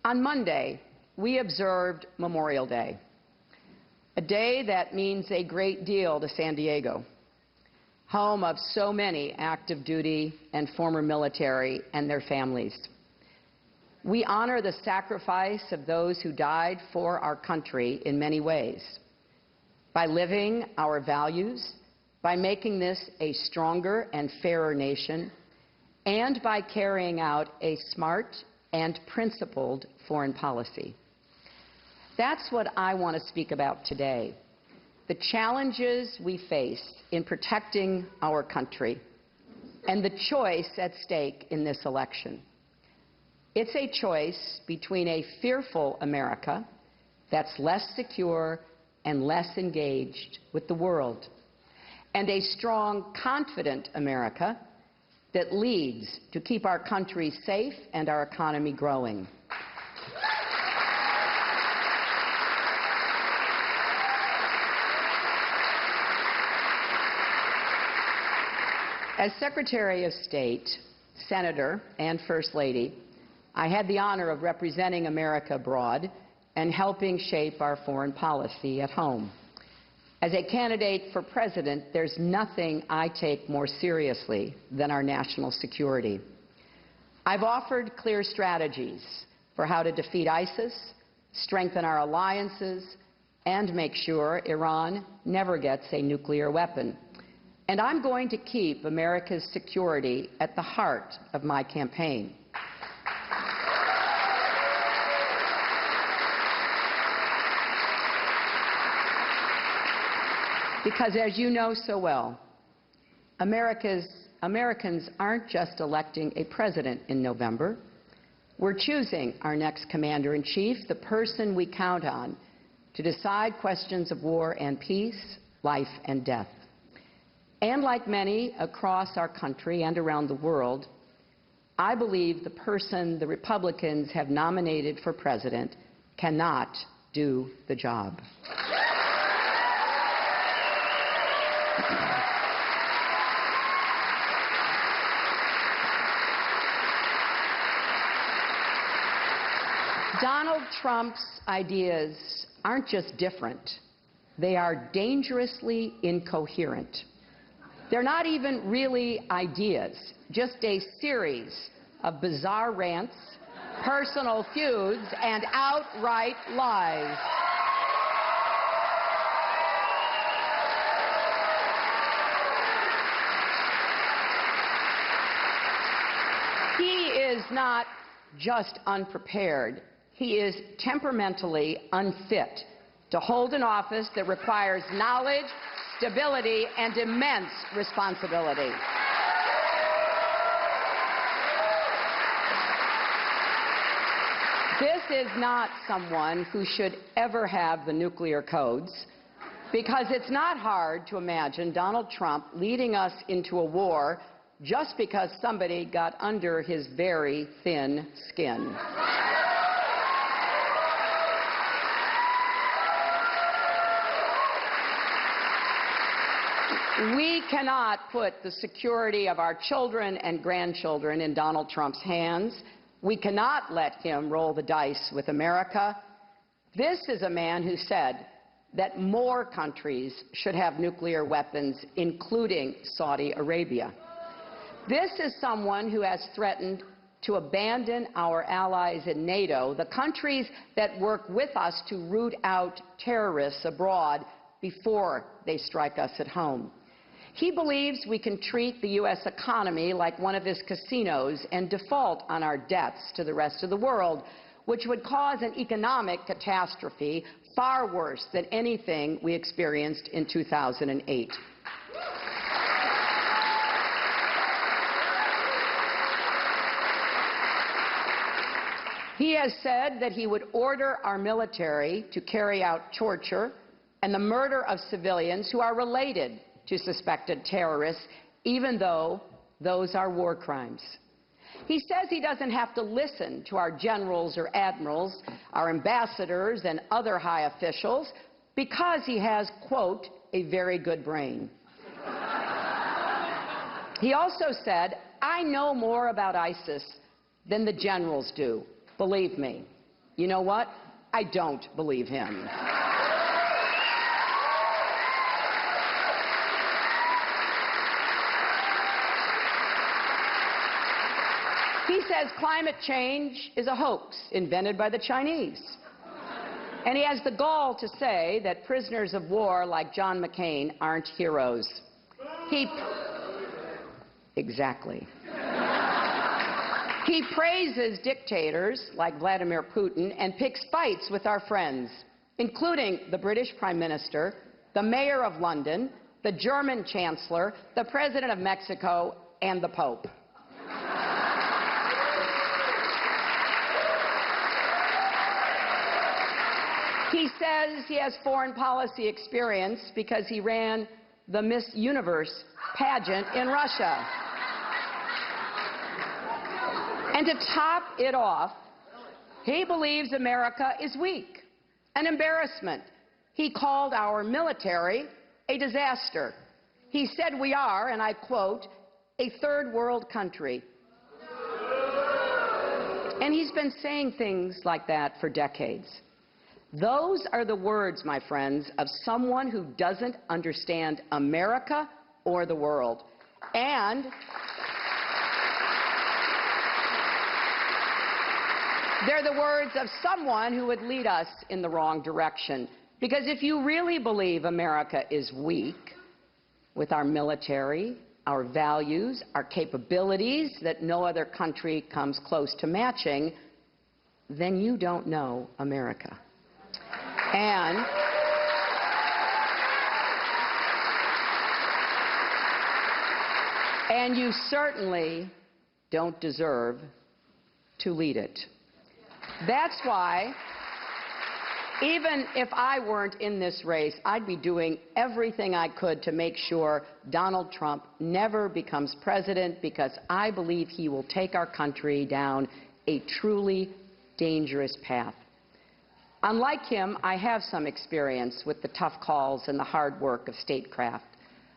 On Monday, we observed Memorial Day, a day that means a great deal to San Diego, home of so many active duty and former military and their families. We honor the sacrifice of those who died for our country in many ways, by living our values, by making this a stronger and fairer nation, and by carrying out a smart and principled foreign policy. That's what I want to speak about today, the challenges we face in protecting our country and the choice at stake in this election. It's a choice between a fearful America that's less secure and less engaged with the world, and a strong, confident America that leads to keep our country safe and our economy growing. As Secretary of State, Senator, and First Lady, I had the honor of representing America abroad and helping shape our foreign policy at home. As a candidate for president, there's nothing I take more seriously than our national security. I've offered clear strategies for how to defeat ISIS, strengthen our alliances, and make sure Iran never gets a nuclear weapon. And I'm going to keep America's security at the heart of my campaign. Because, as you know so well, Americans aren't just electing a president in November. We're choosing our next commander-in-chief, the person we count on to decide questions of war and peace, life and death. And like many across our country and around the world, I believe the person the Republicans have nominated for president cannot do the job. Donald Trump's ideas aren't just different. They are dangerously incoherent. They're not even really ideas, just a series of bizarre rants, personal feuds, and outright lies. He is not just unprepared. He is temperamentally unfit to hold an office that requires knowledge, stability, and immense responsibility. This is not someone who should ever have the nuclear codes, because it's not hard to imagine Donald Trump leading us into a war just because somebody got under his very thin skin. We cannot put the security of our children and grandchildren in Donald Trump's hands. We cannot let him roll the dice with America. This is a man who said that more countries should have nuclear weapons, including Saudi Arabia. This is someone who has threatened to abandon our allies in NATO, the countries that work with us to root out terrorists abroad before they strike us at home. He believes we can treat the U.S. economy like one of his casinos and default on our debts to the rest of the world, which would cause an economic catastrophe far worse than anything we experienced in 2008. He has said that he would order our military to carry out torture and the murder of civilians who are related to suspected terrorists, even though those are war crimes. He says he doesn't have to listen to our generals or admirals, our ambassadors and other high officials, because he has, quote, a very good brain. He also said, I know more about ISIS than the generals do, believe me. You know what? I don't believe him. He says climate change is a hoax invented by the Chinese. And he has the gall to say that prisoners of war like John McCain aren't heroes. Exactly. He praises dictators like Vladimir Putin and picks fights with our friends, including the British Prime Minister, the Mayor of London, the German Chancellor, the President of Mexico, and the Pope. He says he has foreign policy experience because he ran the Miss Universe pageant in Russia. And to top it off, he believes America is weak, an embarrassment. He called our military a disaster. He said we are, and I quote, a third world country. And he's been saying things like that for decades. Those are the words, my friends, of someone who doesn't understand America or the world. And they're the words of someone who would lead us in the wrong direction. Because if you really believe America is weak, with our military, our values, our capabilities that no other country comes close to matching, then you don't know America. And you certainly don't deserve to lead it. That's why, even if I weren't in this race, I'd be doing everything I could to make sure Donald Trump never becomes president, because I believe he will take our country down a truly dangerous path. Unlike him, I have some experience with the tough calls and the hard work of statecraft.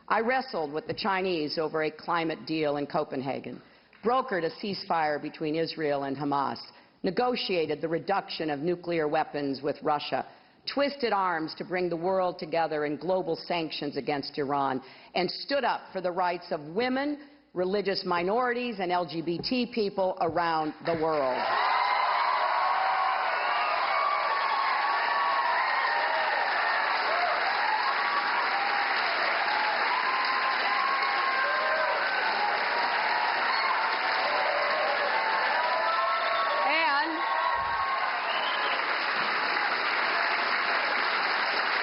I wrestled with the Chinese over a climate deal in Copenhagen, brokered a ceasefire between Israel and Hamas, negotiated the reduction of nuclear weapons with Russia, twisted arms to bring the world together in global sanctions against Iran, and stood up for the rights of women, religious minorities, and LGBT people around the world.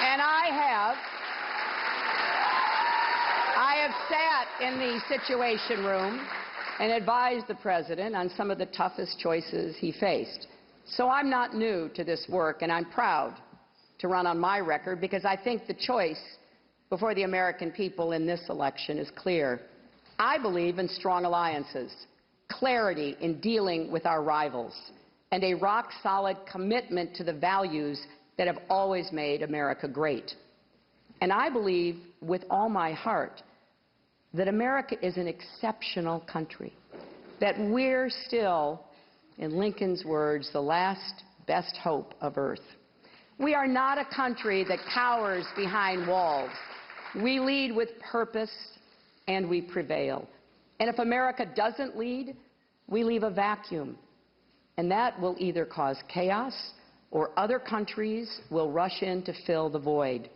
And I have sat in the Situation Room and advised the President on some of the toughest choices he faced. So I'm not new to this work, and I'm proud to run on my record, because I think the choice before the American people in this election is clear. I believe in strong alliances, clarity in dealing with our rivals, and a rock-solid commitment to the values that have always made America great. And I believe with all my heart that America is an exceptional country, that we're still, in Lincoln's words, the last best hope of Earth. We are not a country that cowers behind walls. We lead with purpose, and we prevail. And if America doesn't lead, we leave a vacuum. And that will either cause chaos, or other countries will rush in to fill the void.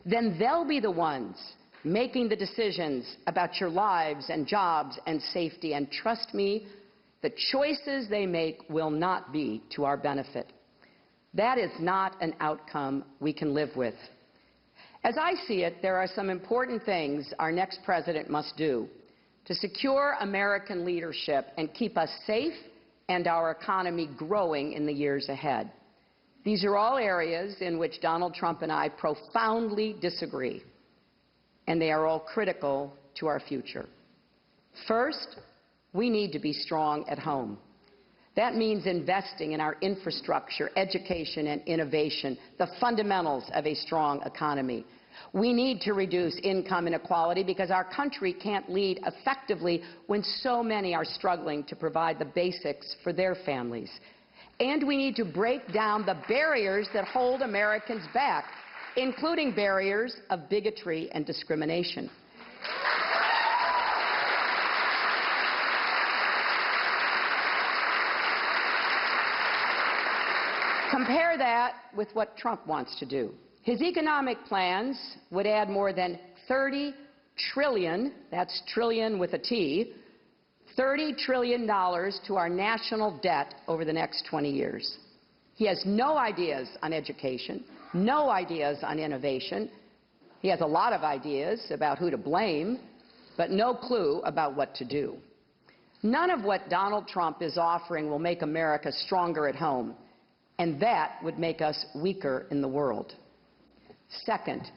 Then they'll be the ones making the decisions about your lives and jobs and safety. And trust me, the choices they make will not be to our benefit. That is not an outcome we can live with. As I see it, there are some important things our next president must do to secure American leadership and keep us safe and our economy growing in the years ahead. These are all areas in which Donald Trump and I profoundly disagree, and they are all critical to our future. First, we need to be strong at home. That means investing in our infrastructure, education, and innovation, the fundamentals of a strong economy. We need to reduce income inequality, because our country can't lead effectively when so many are struggling to provide the basics for their families. And we need to break down the barriers that hold Americans back, including barriers of bigotry and discrimination. Compare that with what Trump wants to do. His economic plans would add more than $30 trillion, that's trillion with a T, $30 trillion to our national debt over the next 20 years. He has no ideas on education, no ideas on innovation. He has a lot of ideas about who to blame, but no clue about what to do. None of what Donald Trump is offering will make America stronger at home, and that would make us weaker in the world. Second,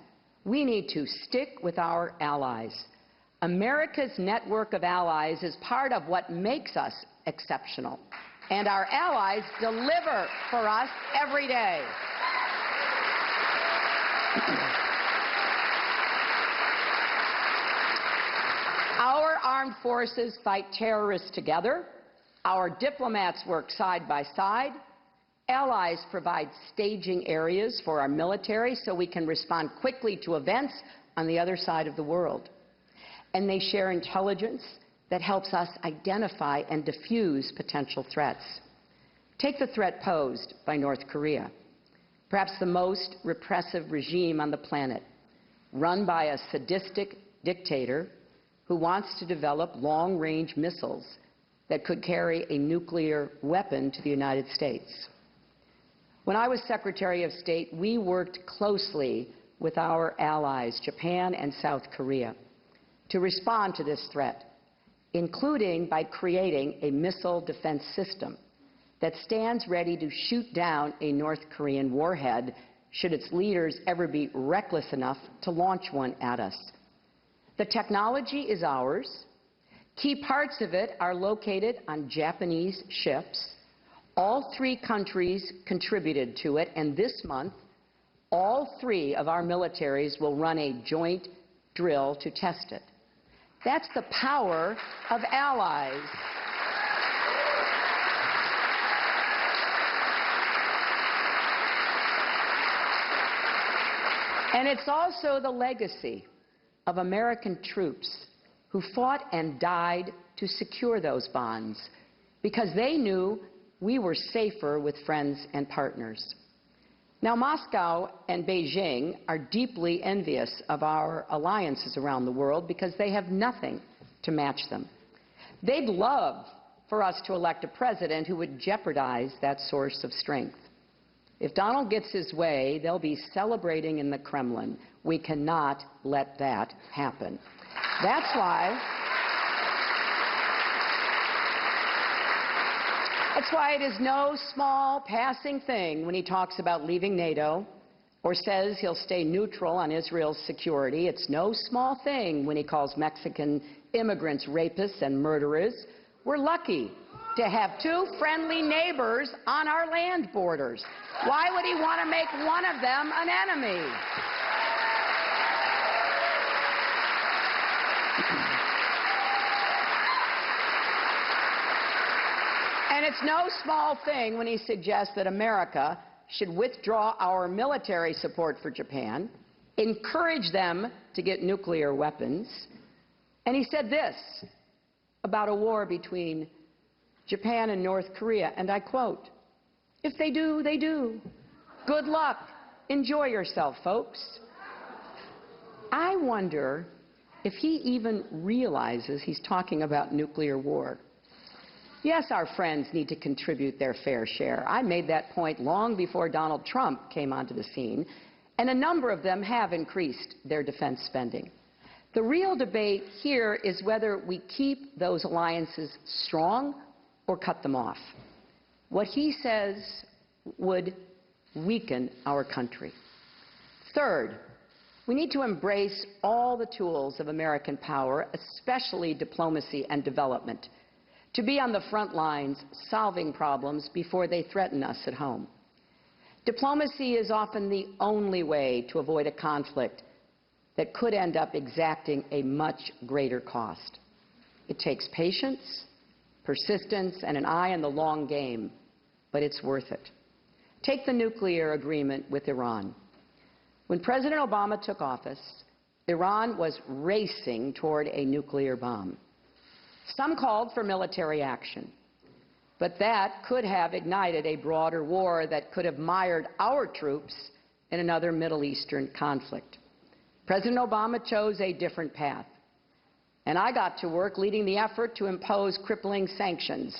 we need to stick with our allies. America's network of allies is part of what makes us exceptional, and our allies deliver for us every day. Our armed forces fight terrorists together. Our diplomats work side by side. Allies provide staging areas for our military so we can respond quickly to events on the other side of the world. And they share intelligence that helps us identify and defuse potential threats. Take the threat posed by North Korea, perhaps the most repressive regime on the planet, run by a sadistic dictator who wants to develop long-range missiles that could carry a nuclear weapon to the United States. When I was Secretary of State, we worked closely with our allies, Japan and South Korea, to respond to this threat, including by creating a missile defense system that stands ready to shoot down a North Korean warhead should its leaders ever be reckless enough to launch one at us. The technology is ours. Key parts of it are located on Japanese ships. All three countries contributed to it, and this month, all three of our militaries will run a joint drill to test it. That's the power of allies. And it's also the legacy of American troops who fought and died to secure those bonds because they knew we were safer with friends and partners. Now, Moscow and Beijing are deeply envious of our alliances around the world because they have nothing to match them. They'd love for us to elect a president who would jeopardize that source of strength. If Donald gets his way, they'll be celebrating in the Kremlin. We cannot let that happen. That's why it is no small passing thing when he talks about leaving NATO or says he'll stay neutral on Israel's security. It's no small thing when he calls Mexican immigrants rapists and murderers. We're lucky to have two friendly neighbors on our land borders. Why would he want to make one of them an enemy? And it's no small thing when he suggests that America should withdraw our military support for Japan, encourage them to get nuclear weapons. And he said this about a war between Japan and North Korea, and I quote, "If they do, they do. Good luck. Enjoy yourself, folks." I wonder if he even realizes he's talking about nuclear war. Yes, our friends need to contribute their fair share. I made that point long before Donald Trump came onto the scene, and a number of them have increased their defense spending. The real debate here is whether we keep those alliances strong or cut them off. What he says would weaken our country. Third, we need to embrace all the tools of American power, especially diplomacy and development, to be on the front lines solving problems before they threaten us at home. Diplomacy is often the only way to avoid a conflict that could end up exacting a much greater cost. It takes patience, persistence, and an eye on the long game, but it's worth it. Take the nuclear agreement with Iran. When President Obama took office, Iran was racing toward a nuclear bomb. Some called for military action, but that could have ignited a broader war that could have mired our troops in another Middle Eastern conflict. President Obama chose a different path, and I got to work leading the effort to impose crippling sanctions.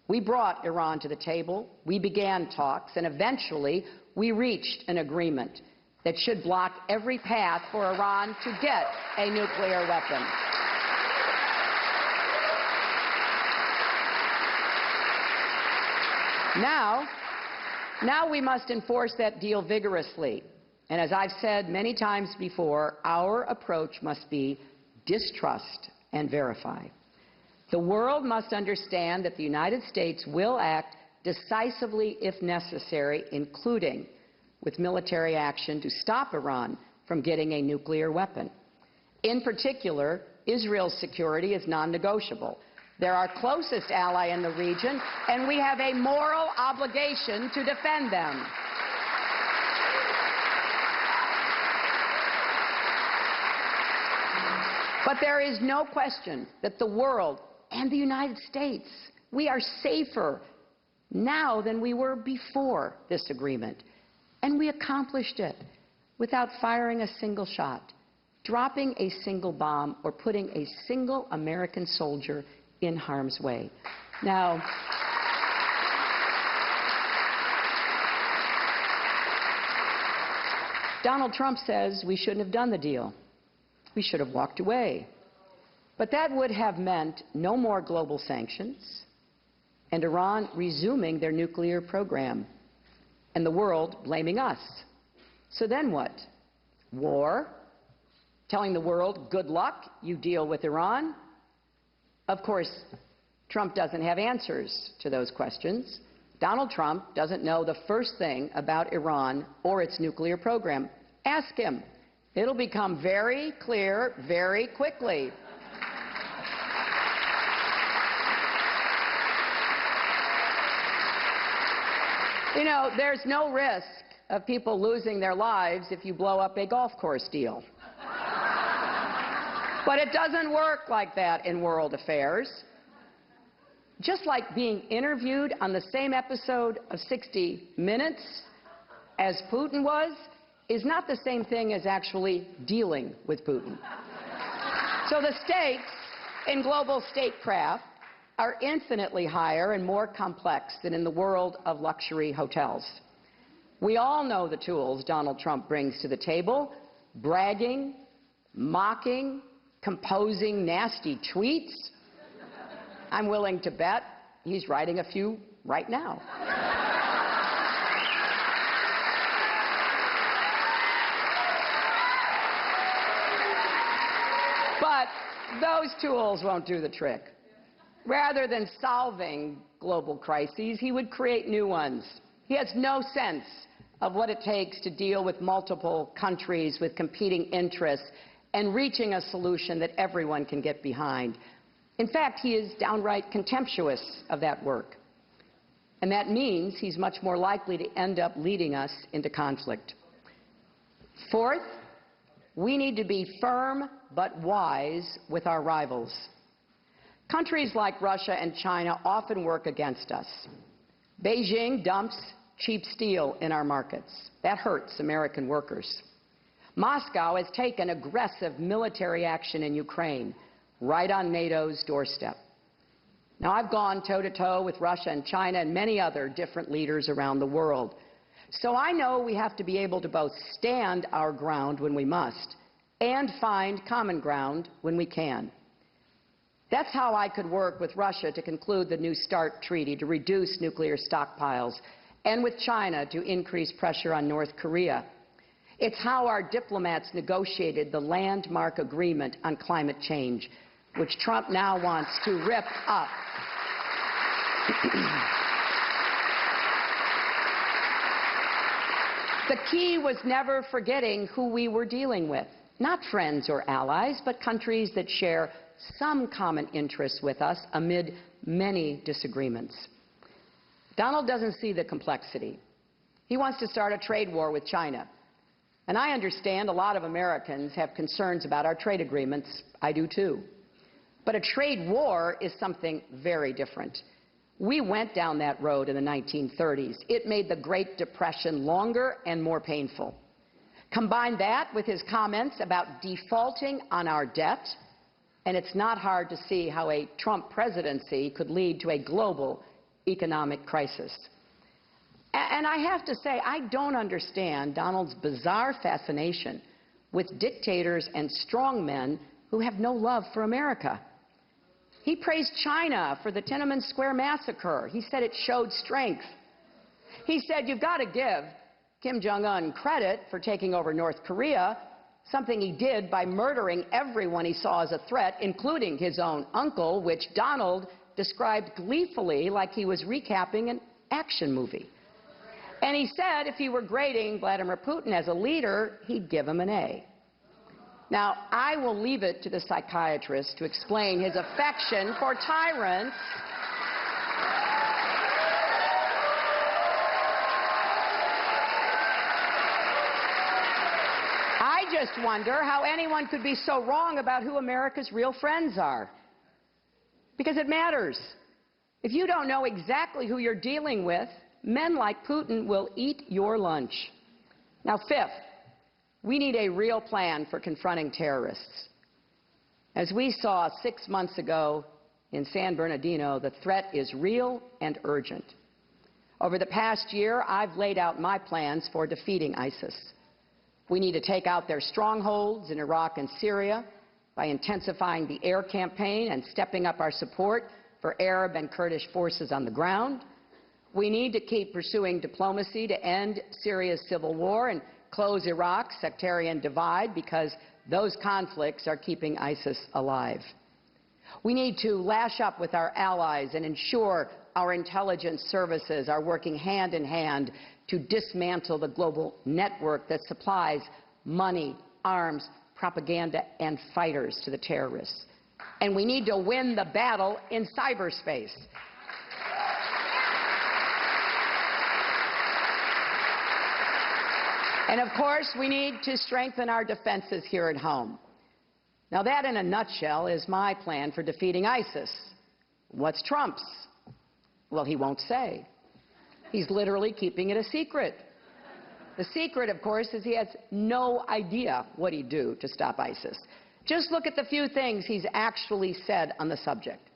We brought Iran to the table, we began talks, and eventually we reached an agreement that should block every path for Iran to get a nuclear weapon. Now we must enforce that deal vigorously. And as I've said many times before, our approach must be distrust and verify. The world must understand that the United States will act decisively if necessary, including with military action to stop Iran from getting a nuclear weapon. In particular, Israel's security is non-negotiable. They're our closest ally in the region, and we have a moral obligation to defend them. But there is no question that the world and the United States, we are safer now than we were before this agreement. And we accomplished it without firing a single shot, dropping a single bomb, or putting a single American soldier in harm's way. Now, Donald Trump says we shouldn't have done the deal. We should have walked away. But that would have meant no more global sanctions and Iran resuming their nuclear program and the world blaming us. So then what? War? Telling the world, good luck, you deal with Iran? Of course, Trump doesn't have answers to those questions. Donald Trump doesn't know the first thing about Iran or its nuclear program. Ask him. It'll become very clear very quickly. You know, there's no risk of people losing their lives if you blow up a golf course deal. But it doesn't work like that in world affairs. Just like being interviewed on the same episode of 60 Minutes as Putin was, is not the same thing as actually dealing with Putin. So the stakes in global statecraft are infinitely higher and more complex than in the world of luxury hotels. We all know the tools Donald Trump brings to the table: bragging, mocking, composing nasty tweets. I'm willing to bet he's writing a few right now. But those tools won't do the trick. Rather than solving global crises, he would create new ones. He has no sense of what it takes to deal with multiple countries with competing interests and reaching a solution that everyone can get behind. In fact, he is downright contemptuous of that work. And that means he's much more likely to end up leading us into conflict. Fourth, we need to be firm but wise with our rivals. Countries like Russia and China often work against us. Beijing dumps cheap steel in our markets. That hurts American workers. Moscow has taken aggressive military action in Ukraine, right on NATO's doorstep. Now, I've gone toe-to-toe with Russia and China and many other different leaders around the world. So I know we have to be able to both stand our ground when we must and find common ground when we can. That's how I could work with Russia to conclude the New START treaty to reduce nuclear stockpiles, and with China to increase pressure on North Korea. It's how our diplomats negotiated the landmark agreement on climate change, which Trump now wants to rip up. The key was never forgetting who we were dealing with. Not friends or allies, but countries that share some common interests with us amid many disagreements. Donald doesn't see the complexity. He wants to start a trade war with China. And I understand a lot of Americans have concerns about our trade agreements. I do too. But a trade war is something very different. We went down that road in the 1930s. It made the Great Depression longer and more painful. Combine that with his comments about defaulting on our debt, and it's not hard to see how a Trump presidency could lead to a global economic crisis. And I have to say, I don't understand Donald's bizarre fascination with dictators and strongmen who have no love for America. He praised China for the Tiananmen Square massacre. He said it showed strength. He said you've got to give Kim Jong-un credit for taking over North Korea, something he did by murdering everyone he saw as a threat, including his own uncle, which Donald described gleefully like he was recapping an action movie. And he said if he were grading Vladimir Putin as a leader, he'd give him an A. Now, I will leave it to the psychiatrist to explain his affection for tyrants. I just wonder how anyone could be so wrong about who America's real friends are. Because it matters. If you don't know exactly who you're dealing with, men like Putin will eat your lunch. Now, fifth, we need a real plan for confronting terrorists. As we saw 6 months ago in San Bernardino, the threat is real and urgent. Over the past year, I've laid out my plans for defeating ISIS. We need to take out their strongholds in Iraq and Syria by intensifying the air campaign and stepping up our support for Arab and Kurdish forces on the ground. We need to keep pursuing diplomacy to end Syria's civil war and close Iraq's sectarian divide, because those conflicts are keeping ISIS alive. We need to lash up with our allies and ensure our intelligence services are working hand in hand to dismantle the global network that supplies money, arms, propaganda, and fighters to the terrorists. And we need to win the battle in cyberspace. And of course, we need to strengthen our defenses here at home. Now that, in a nutshell, is my plan for defeating ISIS. What's Trump's? Well, he won't say. He's literally keeping it a secret. The secret, of course, is he has no idea what he'd do to stop ISIS. Just look at the few things he's actually said on the subject.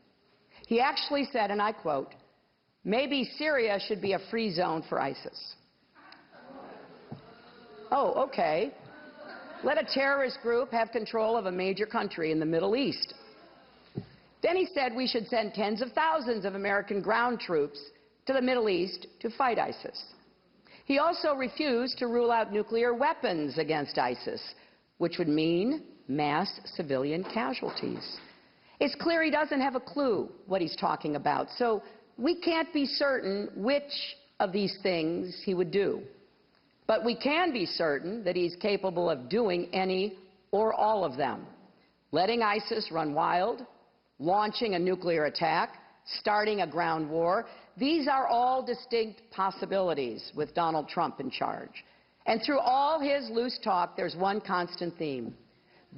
He actually said, and I quote, "Maybe Syria should be a free zone for ISIS." Oh, okay. Let a terrorist group have control of a major country in the Middle East. Then he said we should send tens of thousands of American ground troops to the Middle East to fight ISIS. He also refused to rule out nuclear weapons against ISIS, which would mean mass civilian casualties. It's clear he doesn't have a clue what he's talking about, so we can't be certain which of these things he would do. But we can be certain that he's capable of doing any or all of them. Letting ISIS run wild, launching a nuclear attack, starting a ground war. These are all distinct possibilities with Donald Trump in charge. And through all his loose talk, there's one constant theme: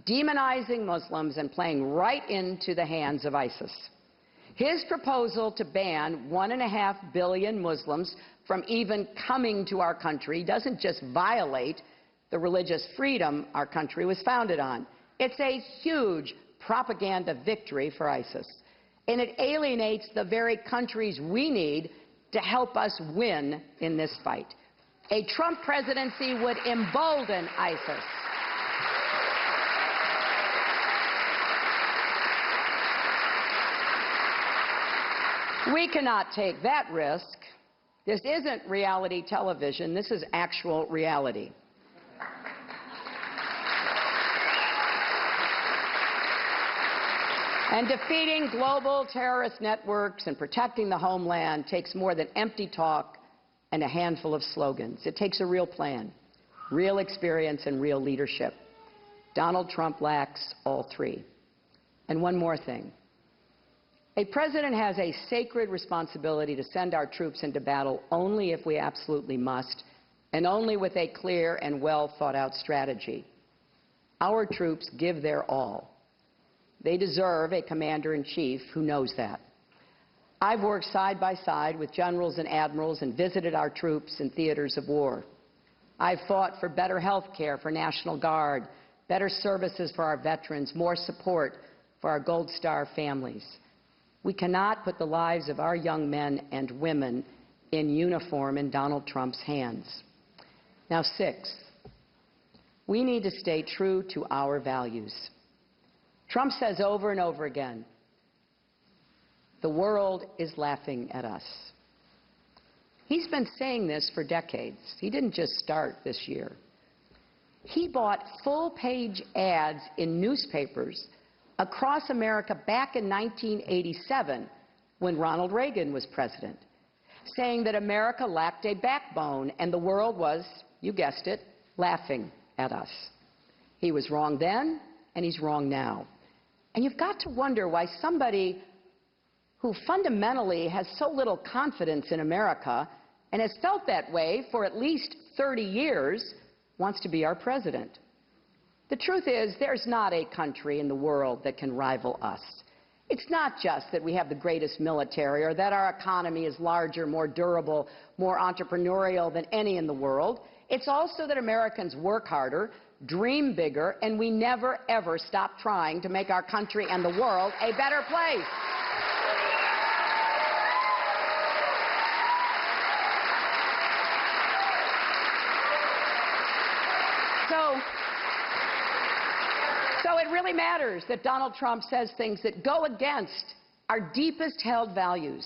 demonizing Muslims and playing right into the hands of ISIS. His proposal to ban 1.5 billion Muslims from even coming to our country doesn't just violate the religious freedom our country was founded on. It's a huge propaganda victory for ISIS. And it alienates the very countries we need to help us win in this fight. A Trump presidency would embolden ISIS. We cannot take that risk. This isn't reality television. This is actual reality. And defeating global terrorist networks and protecting the homeland takes more than empty talk and a handful of slogans. It takes a real plan, real experience, and real leadership. Donald Trump lacks all three. And one more thing. A president has a sacred responsibility to send our troops into battle only if we absolutely must, and only with a clear and well-thought-out strategy. Our troops give their all. They deserve a commander-in-chief who knows that. I've worked side by side with generals and admirals and visited our troops in theaters of war. I've fought for better health care for National Guard, better services for our veterans, more support for our Gold Star families. We cannot put the lives of our young men and women in uniform in Donald Trump's hands. Now, sixth, we need to stay true to our values. Trump says over and over again, the world is laughing at us. He's been saying this for decades. He didn't just start this year. He bought full-page ads in newspapers across America back in 1987 when Ronald Reagan was president, saying that America lacked a backbone and the world was, you guessed it, laughing at us. He was wrong then, and he's wrong now. And you've got to wonder why somebody who fundamentally has so little confidence in America and has felt that way for at least 30 years wants to be our president. The truth is, there's not a country in the world that can rival us. It's not just that we have the greatest military or that our economy is larger, more durable, more entrepreneurial than any in the world. It's also that Americans work harder, dream bigger, and we never, ever stop trying to make our country and the world a better place. So it really matters that Donald Trump says things that go against our deepest held values.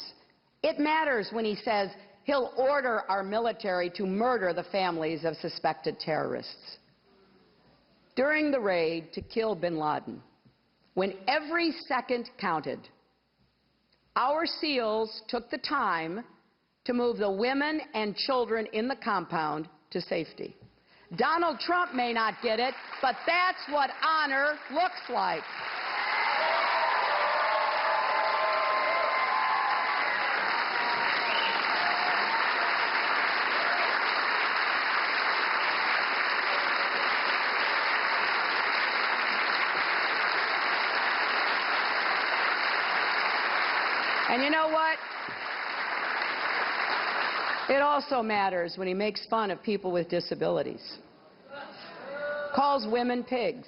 It matters when he says he'll order our military to murder the families of suspected terrorists. During the raid to kill bin Laden, when every second counted, our SEALs took the time to move the women and children in the compound to safety. Donald Trump may not get it, but that's what honor looks like. And you know what? It also matters when he makes fun of people with disabilities, calls women pigs,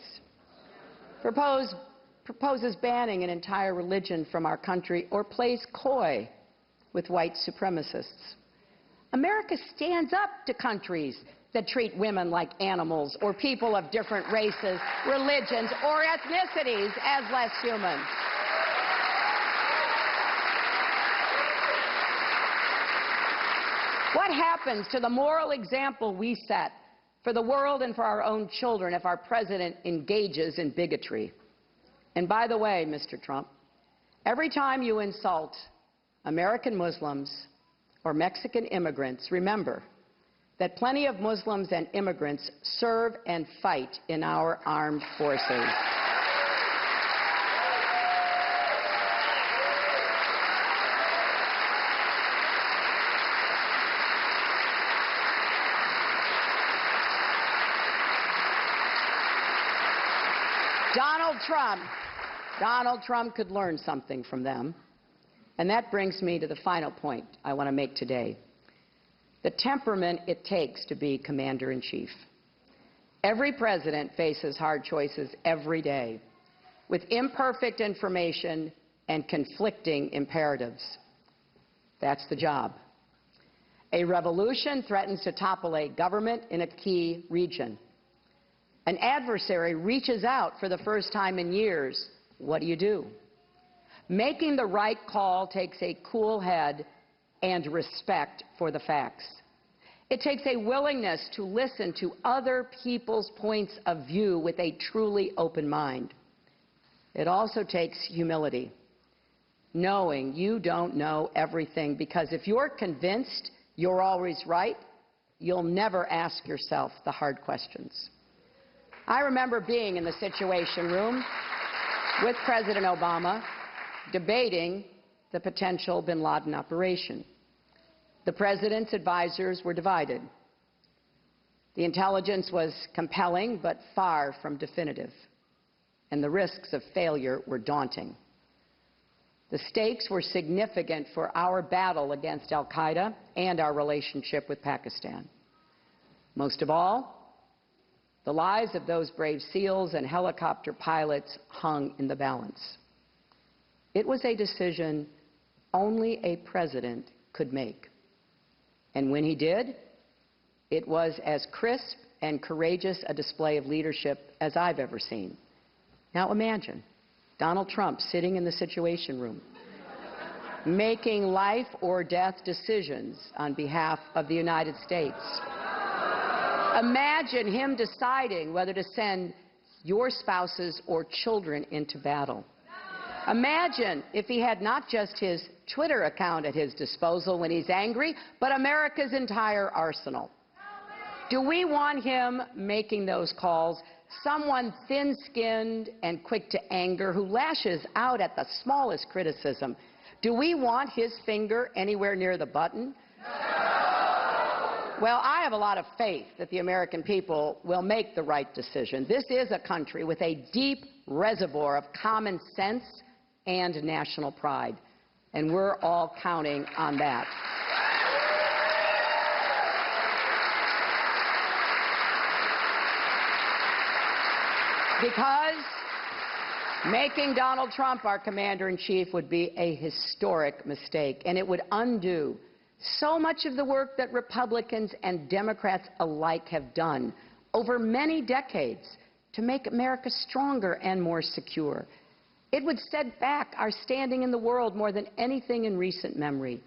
proposes banning an entire religion from our country, or plays coy with white supremacists. America stands up to countries that treat women like animals or people of different races, religions, or ethnicities as less human. What happens to the moral example we set for the world and for our own children if our president engages in bigotry? And by the way, Mr. Trump, every time you insult American Muslims or Mexican immigrants, remember that plenty of Muslims and immigrants serve and fight in our armed forces. Donald Trump could learn something from them. And that brings me to the final point I want to make today. The temperament it takes to be commander-in-chief. Every president faces hard choices every day, with imperfect information and conflicting imperatives. That's the job. A revolution threatens to topple a government in a key region. An adversary reaches out for the first time in years. What do? Making the right call takes a cool head and respect for the facts. It takes a willingness to listen to other people's points of view with a truly open mind. It also takes humility, knowing you don't know everything, because if you're convinced you're always right, you'll never ask yourself the hard questions. I remember being in the Situation Room with President Obama, debating the potential bin Laden operation. The president's advisors were divided. The intelligence was compelling but far from definitive, and the risks of failure were daunting. The stakes were significant for our battle against al-Qaeda and our relationship with Pakistan. Most of all, the lives of those brave SEALs and helicopter pilots hung in the balance. It was a decision only a president could make. And when he did, it was as crisp and courageous a display of leadership as I've ever seen. Now imagine Donald Trump sitting in the Situation Room, making life or death decisions on behalf of the United States. Imagine him deciding whether to send your spouses or children into battle. Imagine if he had not just his Twitter account at his disposal when he's angry, but America's entire arsenal. Do we want him making those calls? Someone thin-skinned and quick to anger who lashes out at the smallest criticism. Do we want his finger anywhere near the button? Well, I have a lot of faith that the American people will make the right decision. This is a country with a deep reservoir of common sense and national pride, and we're all counting on that. Because making Donald Trump our commander-in-chief would be a historic mistake, and it would undo so much of the work that Republicans and Democrats alike have done over many decades to make America stronger and more secure. It would set back our standing in the world more than anything in recent memory,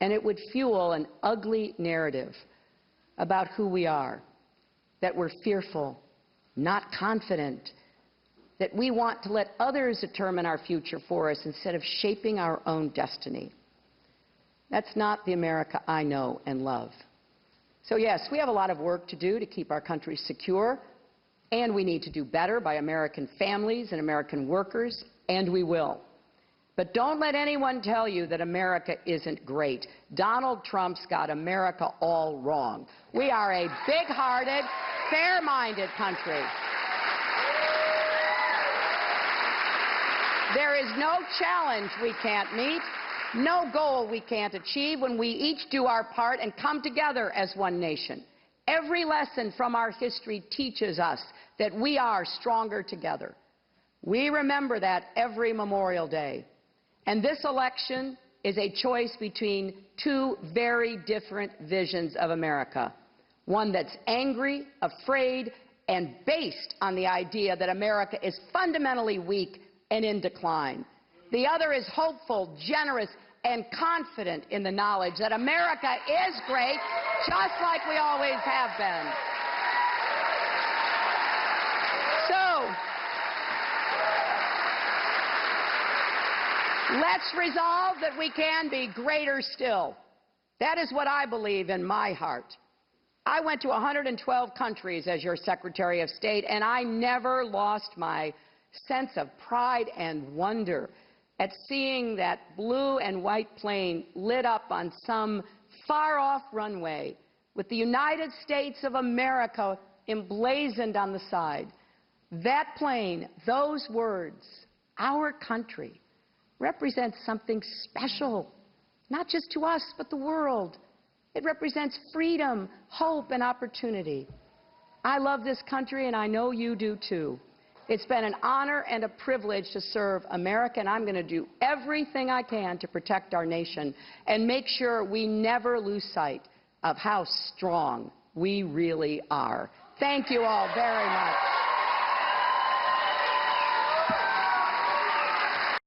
and it would fuel an ugly narrative about who we are, that we're fearful, not confident, that we want to let others determine our future for us instead of shaping our own destiny. That's not the America I know and love. So yes, we have a lot of work to do to keep our country secure, and we need to do better by American families and American workers, and we will. But don't let anyone tell you that America isn't great. Donald Trump's got America all wrong. We are a big-hearted, fair-minded country. There is no challenge we can't meet, no goal we can't achieve when we each do our part and come together as one nation. Every lesson from our history teaches us that we are stronger together. We remember that every Memorial Day. And this election is a choice between two very different visions of America. One that's angry, afraid, and based on the idea that America is fundamentally weak and in decline. The other is hopeful, generous, and confident in the knowledge that America is great, just like we always have been. So, let's resolve that we can be greater still. That is what I believe in my heart. I went to 112 countries as your Secretary of State, and I never lost my sense of pride and wonder at seeing that blue and white plane lit up on some far-off runway with the United States of America emblazoned on the side. That plane, those words, our country, represents something special, not just to us, but the world. It represents freedom, hope, and opportunity. I love this country, and I know you do too. It's been an honor and a privilege to serve America, and I'm going to do everything I can to protect our nation and make sure we never lose sight of how strong we really are. Thank you all very much.